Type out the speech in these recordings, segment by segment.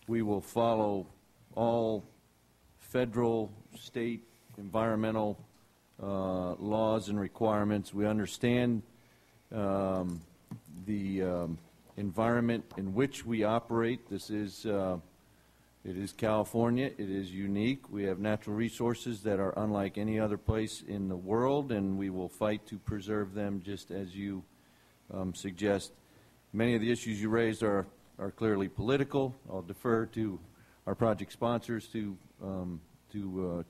we will follow all federal, state, environmental laws and requirements. We understand the environment in which we operate. This is it is California. It is unique. We have natural resources that are unlike any other place in the world, and we will fight to preserve them just as you suggest. Many of the issues you raised are clearly political. I'll defer to our project sponsors to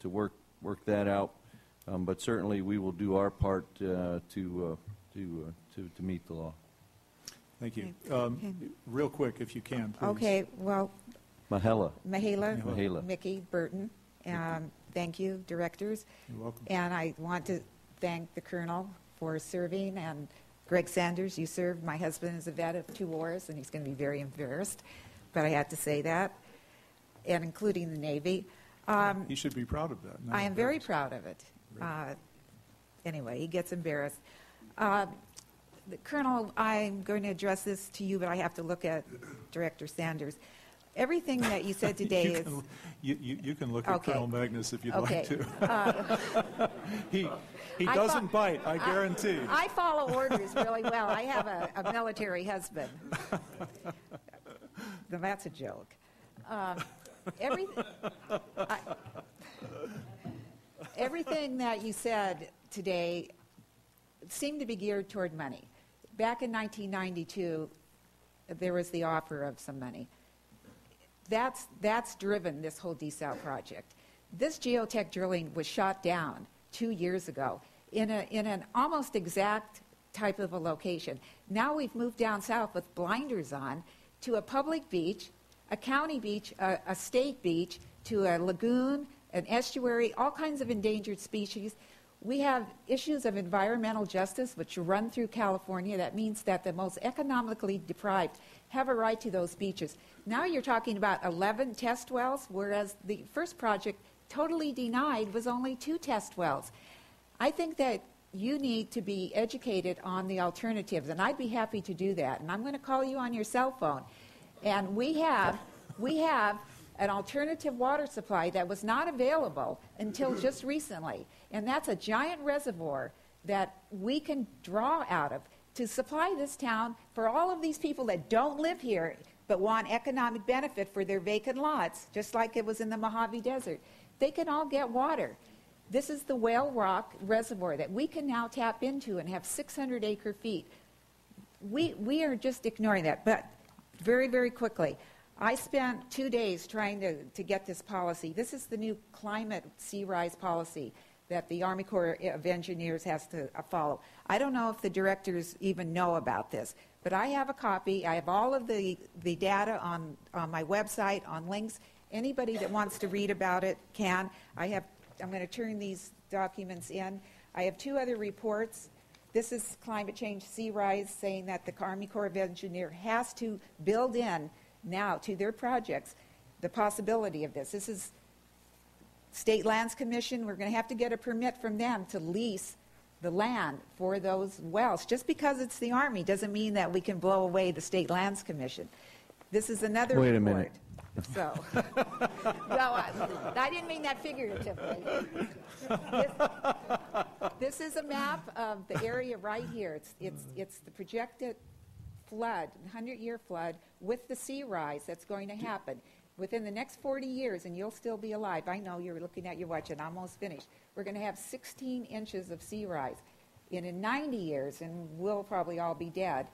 work that out. But certainly we will do our part to meet the law. Thank you. Real quick, if you can, please. Okay. Well, Mahela. Mickey Burton. Thank you, directors. You're welcome. And I want to thank the Colonel for serving, and Greg Sanders, you served. My husband is a vet of 2 wars, and he's going to be very embarrassed, but I had to say that, and including the Navy. You should be proud of that. I am very proud of it. Anyway, he gets embarrassed. Colonel, I'm going to address this to you, but I have to look at Director Sanders. Everything that you said today you can look at Colonel Magnus if you'd like to. He doesn't bite, I guarantee. I follow orders really well. I have a military husband. That's a joke. Everything that you said today seemed to be geared toward money. Back in 1992, there was the offer of some money. That's driven this whole desal project. This geotech drilling was shot down 2 years ago in an almost exact type of a location. Now we've moved down south with blinders on to a public beach, a county beach, a state beach, to a lagoon, an estuary, all kinds of endangered species. We have issues of environmental justice which run through California. That means that the most economically deprived have a right to those beaches. Now you're talking about 11 test wells, whereas the first project totally denied was only 2 test wells. I think that you need to be educated on the alternatives, and I'd be happy to do that. And I'm going to call you on your cell phone. And we have an alternative water supply that was not available until just recently. And that's a giant reservoir that we can draw out of to supply this town for all of these people that don't live here but want economic benefit for their vacant lots, just like it was in the Mojave Desert. They can all get water. This is the Whale Rock Reservoir that we can now tap into and have 600 acre feet. We are just ignoring that. But very, very quickly, I spent 2 days trying to get this policy. This is the new climate sea rise policy that the Army Corps of Engineers has to follow. I don't know if the directors even know about this, but I have a copy. I have all of the data on my website, on links. Anybody that wants to read about it can. I'm going to turn these documents in. I have 2 other reports. This is climate change sea rise, saying that the Army Corps of Engineers has to build in now to their projects the possibility of this. This is State Lands Commission. We're going to have to get a permit from them to lease the land for those wells. Just because it's the Army doesn't mean that we can blow away the State Lands Commission. This is another report. Wait a minute. So, well, I didn't mean that figuratively. This is a map of the area right here. It's the projected flood, 100-year flood, with the sea rise that's going to happen within the next 40 years, and you'll still be alive. I know you're looking at your watch, and I'm almost finished. We're going to have 16 inches of sea rise. And in 90 years, and we'll probably all be dead,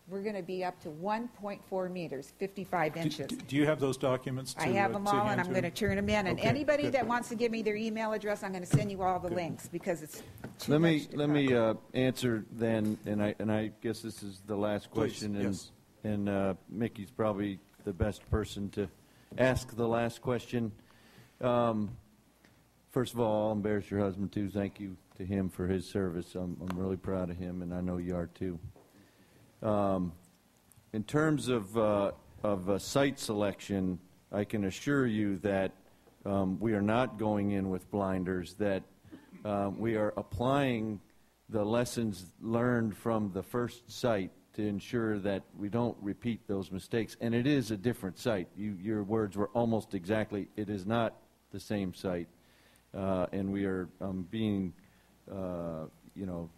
we're going to be up to 1.4 meters, 55 inches. Do you have those documents? I have them all, and I'm going to turn them in. And okay, anybody that wants to give me their email address, I'm going to send you all the links, because it's too Let much to me cover. answer then, and I guess this is the last question. Please, and Mickey's probably the best person to ask the last question. First of all, I'll embarrass your husband too. Thank you to him for his service. I'm really proud of him, and I know you are too. In terms of site selection, I can assure you that we are not going in with blinders, that we are applying the lessons learned from the first site to ensure that we don't repeat those mistakes. And it is a different site. Your words were almost exactly, it is not the same site. And we are being, you know,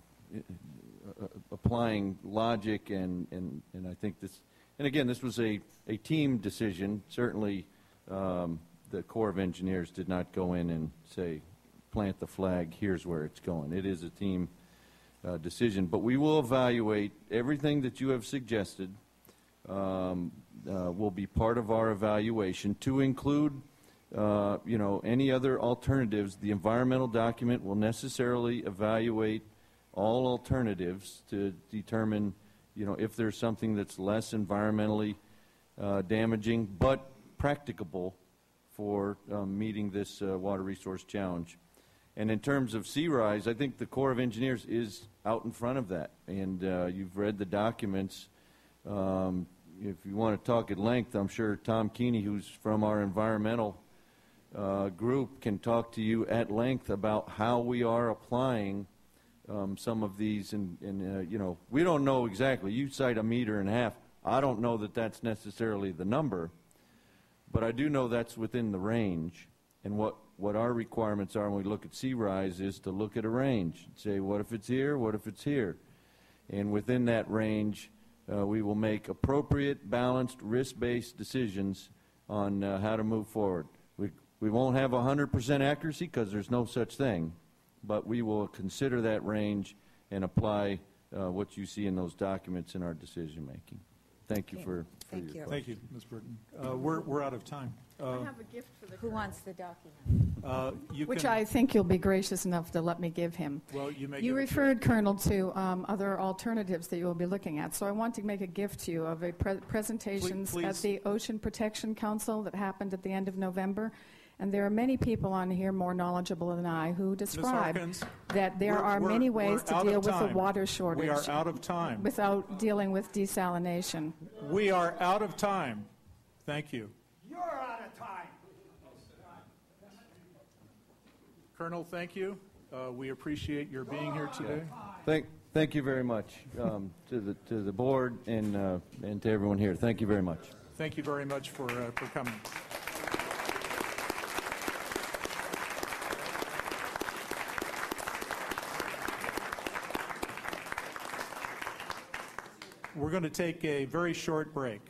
applying logic and I think this, and again, this was a team decision. Certainly the Corps of Engineers did not go in and say, plant the flag, here's where it's going. It is a team decision, but we will evaluate everything that you have suggested. Will be part of our evaluation to include, you know, any other alternatives. The environmental document will necessarily evaluate all alternatives to determine, you know, if there's something that's less environmentally damaging but practicable for meeting this water resource challenge. And in terms of sea rise, I think the Corps of Engineers is out in front of that. And you've read the documents. If you want to talk at length, I'm sure Tom Keeney, who's from our environmental group, can talk to you at length about how we are applying some of these. And you know, we don't know exactly. You cite 1.5 meters. I don't know that that's necessarily the number, but I do know that's within the range. And what our requirements are when we look at sea rise is to look at a range. Say, what if it's here? What if it's here? And within that range, we will make appropriate, balanced, risk-based decisions on how to move forward. We won't have 100% accuracy because there's no such thing, but we will consider that range and apply what you see in those documents in our decision-making. Thank you for your question. Thank you, Ms. Burton. We're out of time. I have a gift for the Who wants the document? which I think you'll be gracious enough to let me give him. Well, you may You give it to referred, Colonel, to other alternatives that you will be looking at. So I want to make a gift to you of a presentations at Please. the Ocean Protection Council that happened at the end of November. And there are many people on here more knowledgeable than I who describe Harkins, that there are many ways to deal with the water shortage. We are out of time. Without dealing with desalination. We are out of time. Thank you. You're out of time. Colonel, thank you. We appreciate your being here today. Thank you very much to the board and to everyone here. Thank you very much. Thank you very much for coming. We're going to take a very short break.